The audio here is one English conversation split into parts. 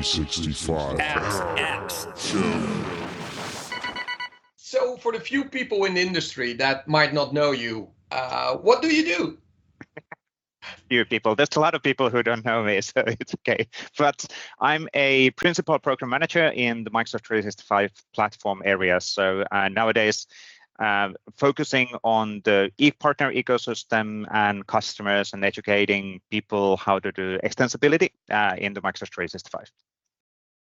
365. Apps. So for the few people in the industry that might not know you, what do you do? Few people. There's a lot of people who don't know me, so it's okay. But I'm a principal program manager in the Microsoft 365 platform area. So nowadays, focusing on the partner ecosystem and customers and educating people how to do extensibility in the Microsoft 365.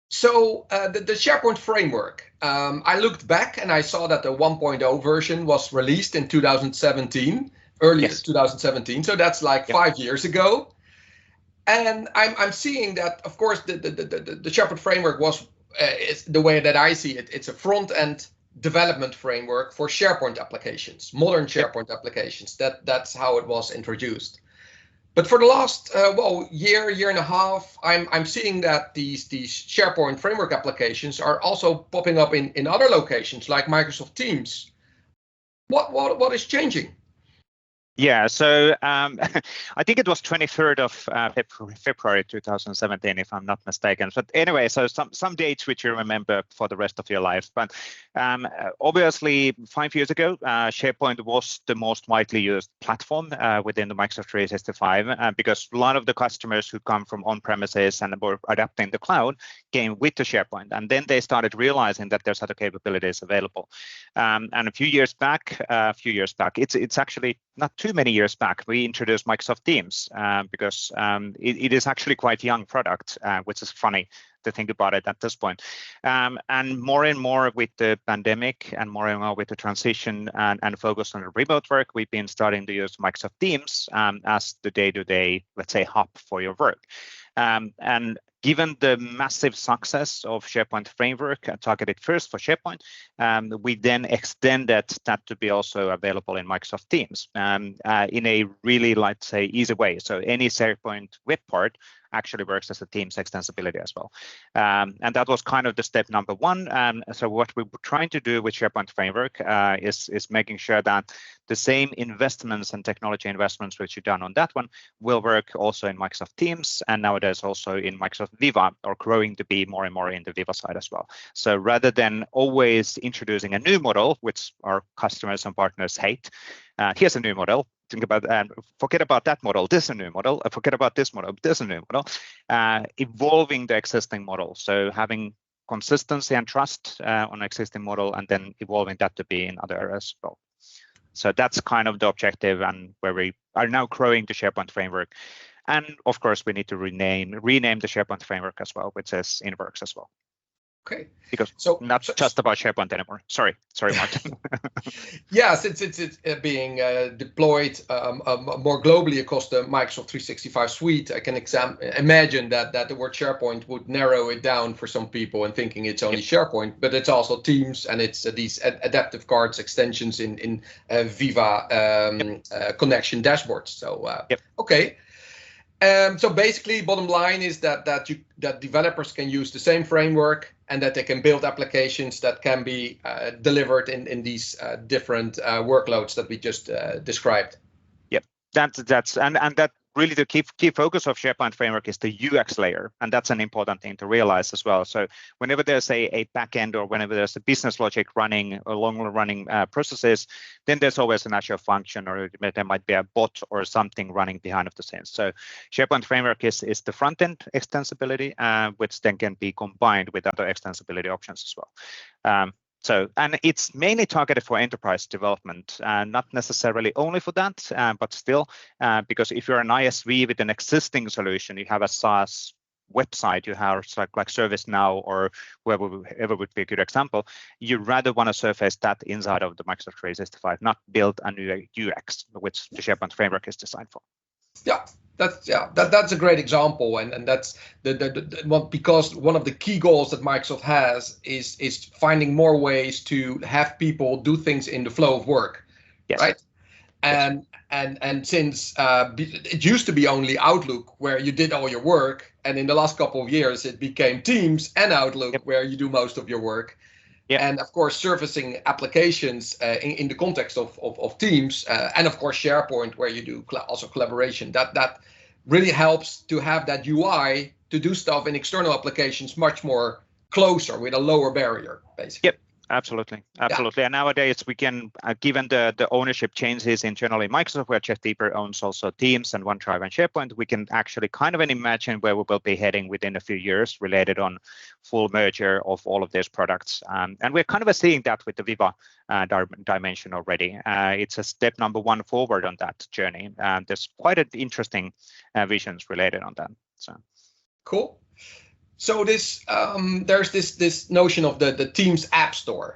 So the SharePoint Framework, I looked back and I saw that the 1.0 version was released in 2017, early 2017. So that's like 5 years ago. And I'm seeing that, of course, the SharePoint Framework was, is the way that I see it, it's a front-end development framework for SharePoint applications, modern SharePoint applications. That's how it was introduced. But for the last year and a half, I'm seeing that these SharePoint framework applications are also popping up in other locations like Microsoft Teams. What is changing? Yeah, so I think it was 23rd of February 2017, if I'm not mistaken. But anyway, so some dates which you remember for the rest of your life. But obviously, 5 years ago, SharePoint was the most widely used platform within the Microsoft 365 because a lot of the customers who come from on-premises and were adapting the cloud came with the SharePoint. And then they started realizing that there's other capabilities available. And a few years back, it's actually not too many years back, we introduced Microsoft Teams because it is actually quite a young product, which is funny to think about it at this point. And more with the pandemic and more with the transition and focus on the remote work, we've been starting to use Microsoft Teams as the day-to-day, let's say, hub for your work. And given the massive success of SharePoint Framework targeted first for SharePoint, we then extended that to be also available in Microsoft Teams in a really, let's say, easy way. So any SharePoint web part actually works as a Teams extensibility as well. And that was kind of the step number one. So what we were trying to do with SharePoint Framework is making sure that the same investments and technology investments which you've done on that one will work also in Microsoft Teams and nowadays also in Microsoft Viva, or growing to be more and more in the Viva side as well. So rather than always introducing a new model, which our customers and partners hate, here's a new model. Think about forget about that model. This is a new model. Forget about this model. This is a new model. Evolving the existing model. So having consistency and trust on existing model, and then evolving that to be in other areas as well. So that's kind of the objective, and where we are now growing the SharePoint framework. And of course, we need to rename the SharePoint framework as well, which is in works as well. Okay. Because not just about SharePoint anymore. Sorry, Martin. Yeah, since it's being deployed more globally across the Microsoft 365 suite, I can imagine that the word SharePoint would narrow it down for some people and thinking it's only SharePoint, but it's also Teams, and it's these adaptive cards extensions in Viva connection dashboards. So okay. So basically, bottom line is that developers can use the same framework and that they can build applications that can be delivered in these different workloads that we just described. Yep, that's that really the key focus of SharePoint Framework is the UX layer, and that's an important thing to realize as well. So whenever there's a backend or whenever there's a business logic running or longer running processes, then there's always an actual function, or there might be a bot or something running behind of the scenes. So SharePoint Framework is the front end extensibility, which then can be combined with other extensibility options as well. And it's mainly targeted for enterprise development, not necessarily only for that, but still, because if you're an ISV with an existing solution, you have a SaaS website, you have like ServiceNow or whoever would be a good example, you rather want to surface that inside of the Microsoft 365, not build a new UX, which the SharePoint Framework is designed for. Yeah. That's a great example, and that's because one of the key goals that Microsoft has is finding more ways to have people do things in the flow of work, right? And since it used to be only Outlook where you did all your work, and in the last couple of years it became Teams and Outlook where you do most of your work. And of course, surfacing applications in the context of Teams, and of course SharePoint, where you do also collaboration. That really helps to have that UI to do stuff in external applications much more closer with a lower barrier, basically. Yep. Absolutely. And nowadays we can, given the ownership changes internally, Microsoft, where Jeff Deeper owns also Teams and OneDrive and SharePoint, we can actually kind of imagine where we will be heading within a few years related on full merger of all of these products. And we're kind of seeing that with the Viva dimension already. It's a step number one forward on that journey. There's quite an interesting visions related on that. So cool. So this there's this notion of the Teams Appstore.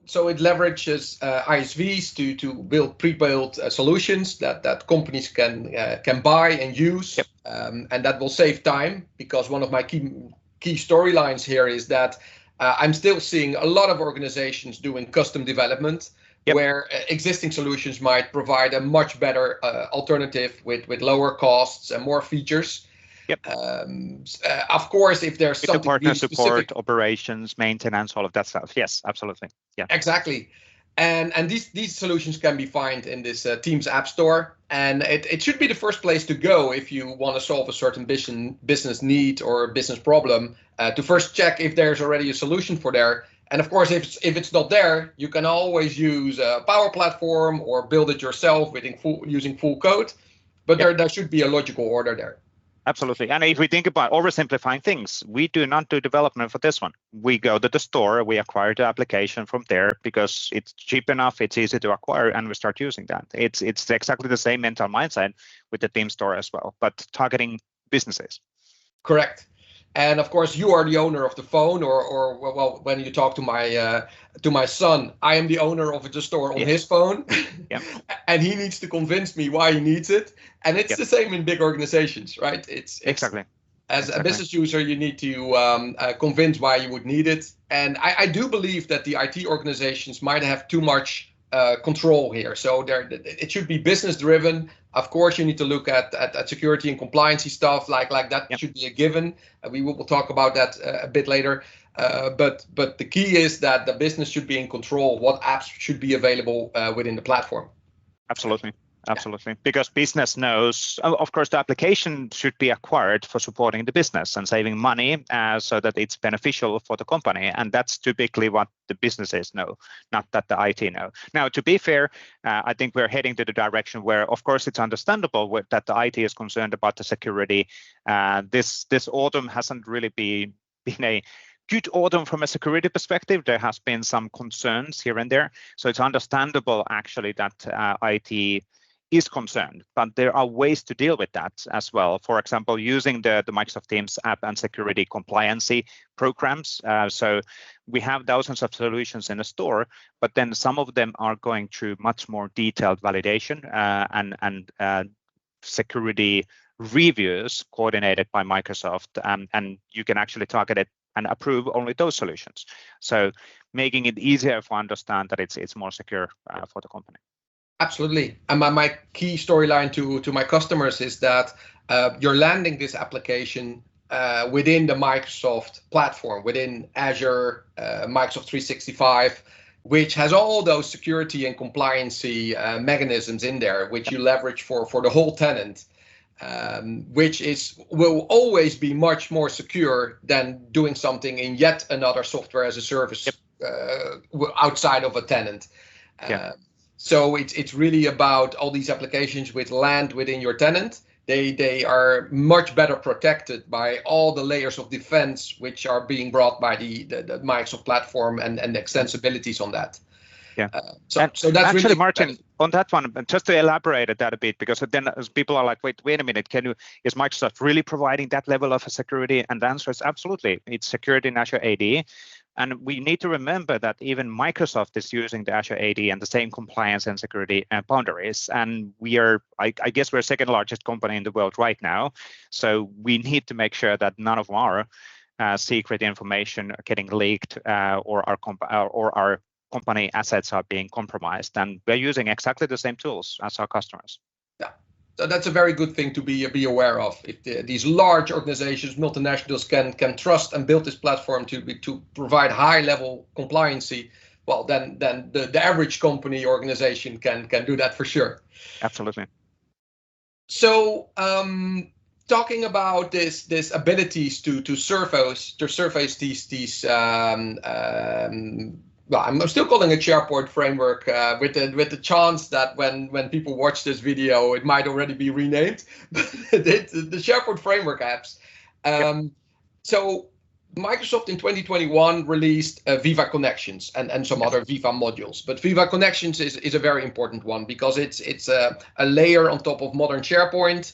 So it leverages ISVs to build pre-built solutions that companies can buy and use, yep. And that will save time, because one of my key storylines here is that I'm still seeing a lot of organizations doing custom development, yep. where existing solutions might provide a much better alternative with lower costs and more features. Yep. Of course, if there's with something the partner really support, specific, operations, maintenance, all of that stuff. Yes, absolutely. Yeah. Exactly. And these solutions can be found in this Teams Appstore, and it should be the first place to go if you want to solve a certain business need or business problem, to first check if there's already a solution for there. And of course, if it's not there, you can always use a Power Platform or build it yourself using full code. But yep. there should be a logical order there. Absolutely. And if we think about oversimplifying things, we do not do development for this one. We go to the store, we acquire the application from there because it's cheap enough, it's easy to acquire, and we start using that. It's exactly the same mental mindset with the Teams store as well, but targeting businesses. Correct. And of course, you are the owner of the phone, or well, when you talk to my son, I am the owner of the store on his phone, yep. and he needs to convince me why he needs it. And it's the same in big organizations, right? It's exactly. As a business user, you need to convince why you would need it. And I do believe that the IT organizations might have too much control here. So it should be business driven. Of course, you need to look at security and compliance stuff like that. Yep. Should be a given. We will talk about that a bit later. But the key is that the business should be in control of what apps should be available within the platform. Absolutely. Absolutely. Because business knows, of course, the application should be acquired for supporting the business and saving money so that it's beneficial for the company. And that's typically what the businesses know, not that the IT know. Now, to be fair, I think we're heading to the direction where, of course, it's understandable that the IT is concerned about the security. This autumn hasn't really been a good autumn from a security perspective. There has been some concerns here and there. So it's understandable, actually, that IT is concerned, but there are ways to deal with that as well. For example, using the Microsoft Teams app and security compliancy programs. So we have thousands of solutions in the store, but then some of them are going through much more detailed validation and security reviews coordinated by Microsoft, and you can actually target it and approve only those solutions. So making it easier to understand that it's more secure for the company. Absolutely. And my key storyline to my customers is that you're landing this application within the Microsoft platform, within Azure, Microsoft 365, which has all those security and compliancy mechanisms in there, which you leverage for the whole tenant, which will always be much more secure than doing something in yet another software as a service outside of a tenant. So it's really about all these applications which land within your tenant. They are much better protected by all the layers of defense which are being brought by the Microsoft platform and the extensibilities on that. Yeah. So that's actually, really Martin, on that one, just to elaborate that a bit, because then people are like, wait a minute, is Microsoft really providing that level of security? And the answer is absolutely. It's security in Azure AD. And we need to remember that even Microsoft is using the Azure AD and the same compliance and security boundaries. And we are, I guess we're second largest company in the world right now. So we need to make sure that none of our secret information are getting leaked or our company assets are being compromised. And we're using exactly the same tools as our customers. Yeah. So that's a very good thing to be aware of. If these large organizations, multinationals, can trust and build this platform to provide high level compliancy, well, then the average company organization can do that for sure. Absolutely. So talking about this abilities to surface these well, I'm still calling it SharePoint Framework with the chance that when people watch this video, it might already be renamed. The SharePoint Framework apps. So Microsoft in 2021 released Viva Connections and some other Viva modules. But Viva Connections is a very important one because it's a layer on top of modern SharePoint,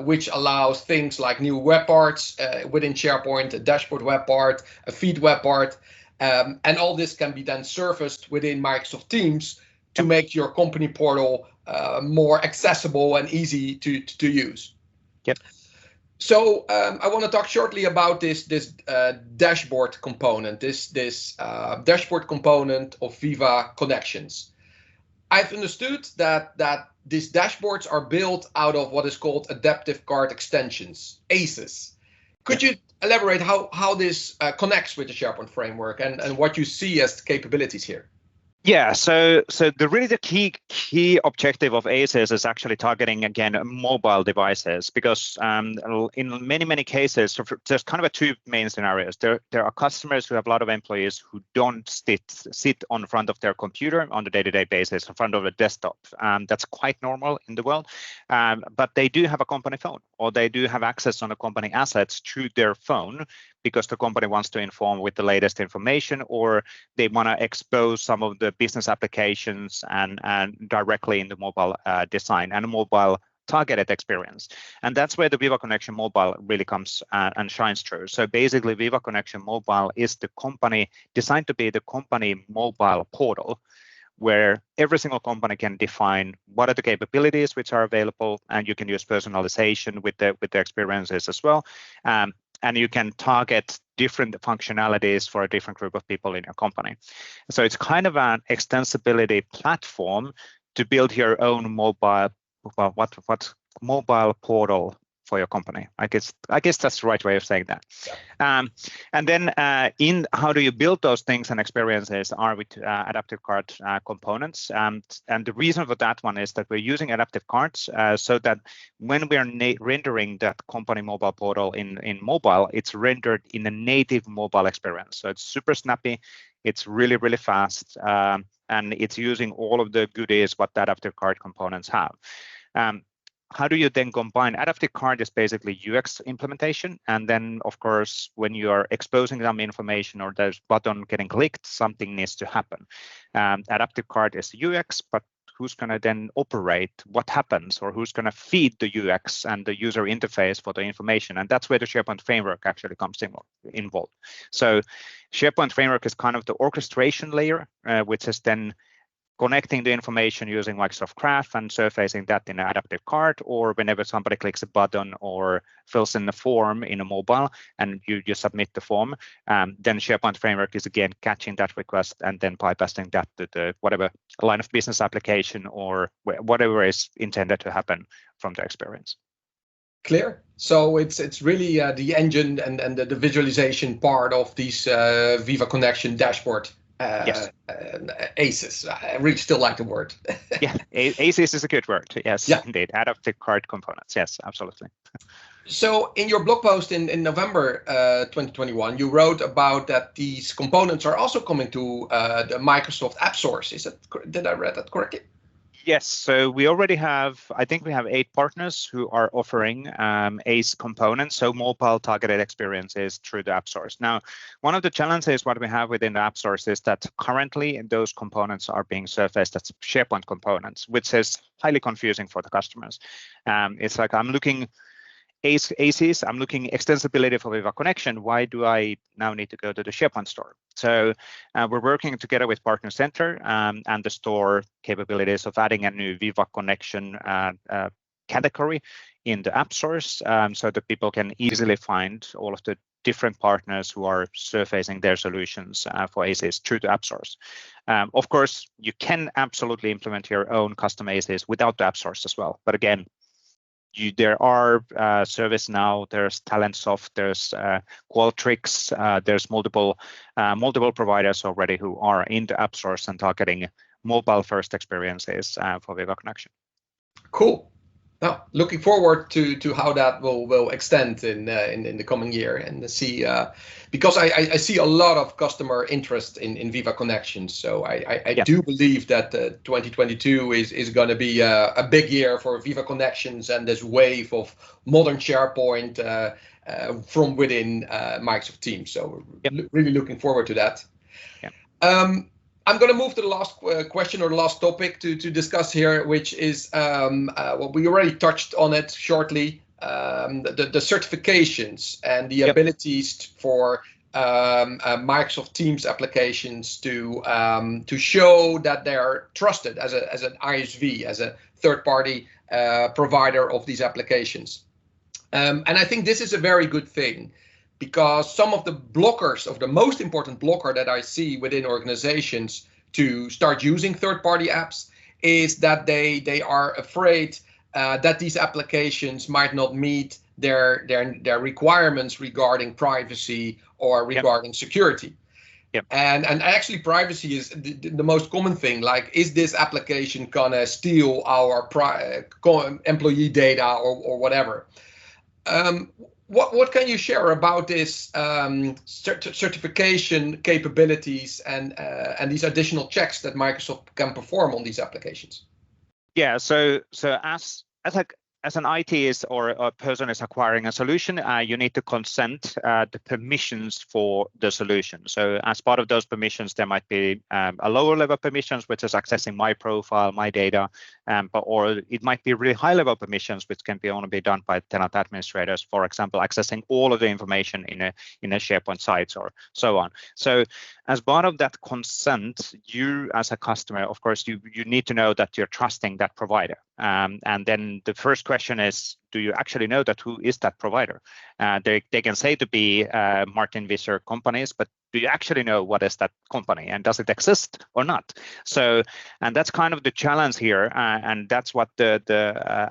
which allows things like new web parts within SharePoint, a dashboard web part, a feed web part. And all this can be then surfaced within Microsoft Teams to make your company portal more accessible and easy to use. Yep. So I want to talk shortly about this dashboard component, this dashboard component of Viva Connections. I've understood that these dashboards are built out of what is called adaptive card extensions, ACEs. Could you elaborate how this connects with the SharePoint framework and what you see as the capabilities here? Yeah, so the key objective of ACEs is actually targeting again mobile devices because in many cases there's kind of two main scenarios. There are customers who have a lot of employees who don't sit on front of their computer on a day-to-day basis in front of a desktop. That's quite normal in the world, but they do have a company phone or they do have access on the company assets through their phone because the company wants to inform with the latest information or they want to expose some of the business applications and directly in the mobile design and mobile targeted experience. And that's where the Viva Connection Mobile really comes and shines through. So basically Viva Connection Mobile is the company designed to be the company mobile portal where every single company can define what are the capabilities which are available, and you can use personalization with the experiences as well. And you can target different functionalities for a different group of people in your company. So it's kind of an extensibility platform to build your own mobile, well, what mobile portal for your company. I guess that's the right way of saying that. Yeah. And then in how do you build those things and experiences are with adaptive card components. And the reason for that one is that we're using adaptive cards so that when we are rendering that company mobile portal in mobile, it's rendered in a native mobile experience. So it's super snappy, it's really fast, and it's using all of the goodies what the adaptive card components have. How do you then combine? Adaptive card is basically UX implementation. And then, of course, when you are exposing some information or there's button getting clicked, something needs to happen. Adaptive card is UX, but who's going to then operate what happens or who's going to feed the UX and the user interface for the information? And that's where the SharePoint Framework actually comes involved. So SharePoint Framework is kind of the orchestration layer, which is then connecting the information using Microsoft Graph and surfacing that in an adaptive card, or whenever somebody clicks a button or fills in a form in a mobile and you submit the form, then SharePoint Framework is again catching that request and then bypassing that to the whatever line of business application or whatever is intended to happen from the experience. Clear. So it's really the engine and the visualization part of these Viva Connection dashboard. Yes. ACEs. I really still like the word. Yeah, ACEs is a good word. Yes, yeah. Indeed. Adaptive card components. Yes, absolutely. So in your blog post in November 2021, you wrote about that these components are also coming to the Microsoft Appstore. Did I read that correctly? Yes, so we already have, I think we have 8 partners who are offering ACE components, so mobile targeted experiences through the App Stores. Now, one of the challenges what we have within the App Stores is that currently those components are being surfaced as SharePoint components, which is highly confusing for the customers. It's like I'm looking ACEs, I'm looking extensibility for Viva Connection. Why do I now need to go to the SharePoint store? So we're working together with Partner Center and the store capabilities of adding a new Viva Connection category in the App Stores so that people can easily find all of the different partners who are surfacing their solutions for ACEs through the App Stores. Of course, you can absolutely implement your own custom ACEs without the App Stores as well. But again, there are ServiceNow, there's Talentsoft, there's Qualtrics, there's multiple providers already who are in the App Stores and targeting mobile-first experiences for Viva Connection. Cool. Now, looking forward to how that will extend in the coming year, and see because I see a lot of customer interest in Viva Connections. So I do believe that 2022 is going to be a big year for Viva Connections and this wave of modern SharePoint from within Microsoft Teams. So really looking forward to that. I'm going to move to the last question or the last topic to discuss here, which is well, we already touched on it shortly, the certifications and the abilities for Microsoft Teams applications to show that they are trusted as an ISV, as a third-party provider of these applications. And I think this is a very good thing, because some of the blockers, of the most important blocker that I see within organizations to start using third-party apps, is that they are afraid that these applications might not meet their requirements regarding privacy or regarding security. And actually privacy is the most common thing. Like, is this application gonna steal our employee data or whatever? What can you share about this certification capabilities and these additional checks that Microsoft can perform on these applications? Yeah, so as an IT or a person is acquiring a solution, you need to consent the permissions for the solution. So as part of those permissions, there might be a lower level permissions, which is accessing my profile, my data, or it might be really high level permissions, which can only be done by tenant administrators, for example, accessing all of the information in a SharePoint site or so on. So as part of that consent, you as a customer, of course, you need to know that you're trusting that provider. And then the first question is, do you actually know that who is that provider? They can say to be Martin Visser companies, but do you actually know what is that company and does it exist or not? So, and that's kind of the challenge here, and that's what the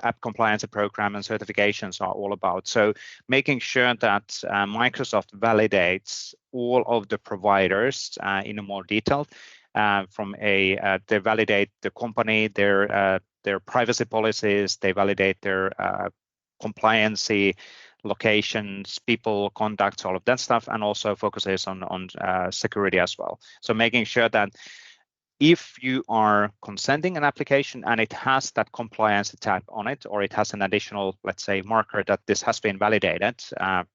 app compliance program and certifications are all about. So making sure that Microsoft validates all of the providers in a more detailed they validate the company, their privacy policies, they validate their compliancy, locations, people, contacts, all of that stuff, and also focuses on security as well. So making sure that if you are consenting an application and it has that compliance tab on it, or it has an additional, let's say, marker that this has been validated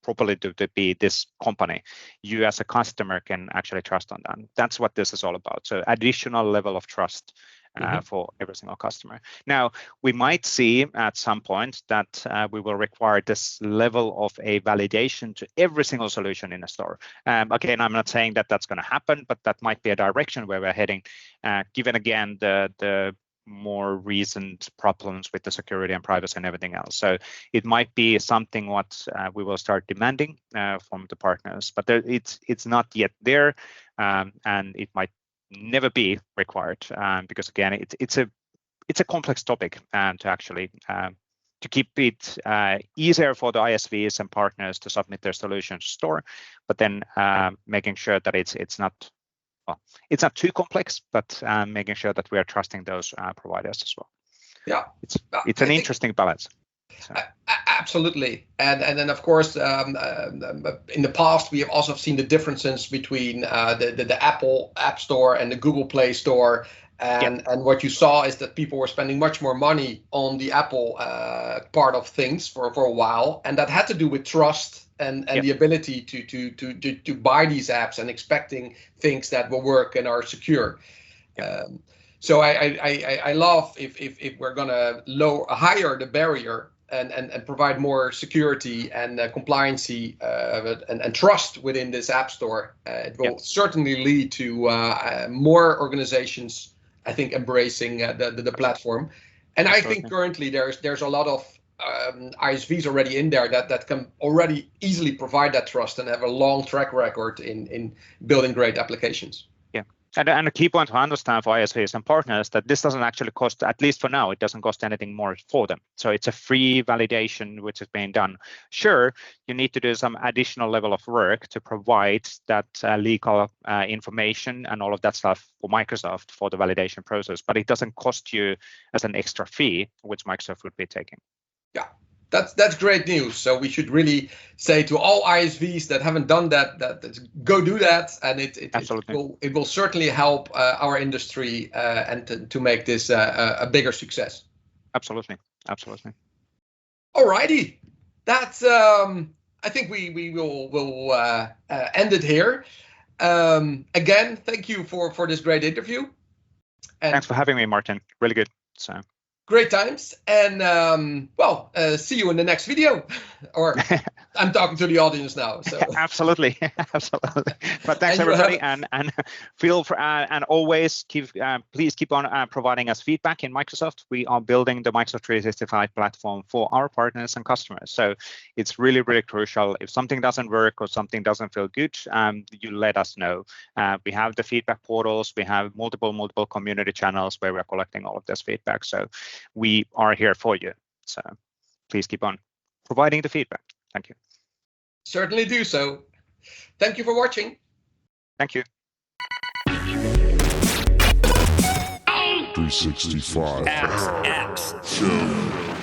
properly to be this company, you as a customer can actually trust on that. That's what this is all about. So additional level of trust for every single customer. Now, we might see at some point that we will require this level of a validation to every single solution in a store. Again, I'm not saying that that's going to happen, but that might be a direction where we're heading, given again the more recent problems with the security and privacy and everything else. So it might be something what we will start demanding from the partners, but it's not yet there, and it might never be required, because again, it's a complex topic, and to actually to keep it easier for the ISVs and partners to submit their solutions to store, but then making sure that it's not too complex, but making sure that we are trusting those providers as well. Yeah, it's an interesting balance. So. Absolutely, and then of course in the past we have also seen the differences between the Apple App Store and the Google Play Store, and what you saw is that people were spending much more money on the Apple part of things for a while, and that had to do with trust and the ability to buy these apps and expecting things that will work and are secure. So I love if we're gonna higher the barrier and provide more security and compliancy and trust within this app store. It will certainly lead to more organizations, I think, embracing the platform. And I think currently there's a lot of ISVs already in there that can already easily provide that trust and have a long track record in building great applications. And a key point to understand for ISVs and partners that this doesn't actually cost, at least for now, it doesn't cost anything more for them. So it's a free validation which is being done. Sure, you need to do some additional level of work to provide that legal information and all of that stuff for Microsoft for the validation process, but it doesn't cost you as an extra fee, which Microsoft would be taking. Yeah, that's great news. So we should really say to all ISVs that haven't done that go do that, and it will certainly help our industry and to make this a bigger success. Absolutely. Alrighty, that's I think we will end it here. Again, thank you for this great interview. And thanks for having me, Martin. Really good. So great times, and see you in the next video. Or I'm talking to the audience now. So absolutely. But thanks everybody, and feel for and always please keep on providing us feedback in Microsoft. We are building the Microsoft 365 platform for our partners and customers. So it's really crucial. If something doesn't work or something doesn't feel good, you let us know. We have the feedback portals. We have multiple community channels where we're collecting all of this feedback. So we are here for you. So please keep on providing the feedback. Thank you. Certainly do so. Thank you for watching. Thank you. 365 Apps Show.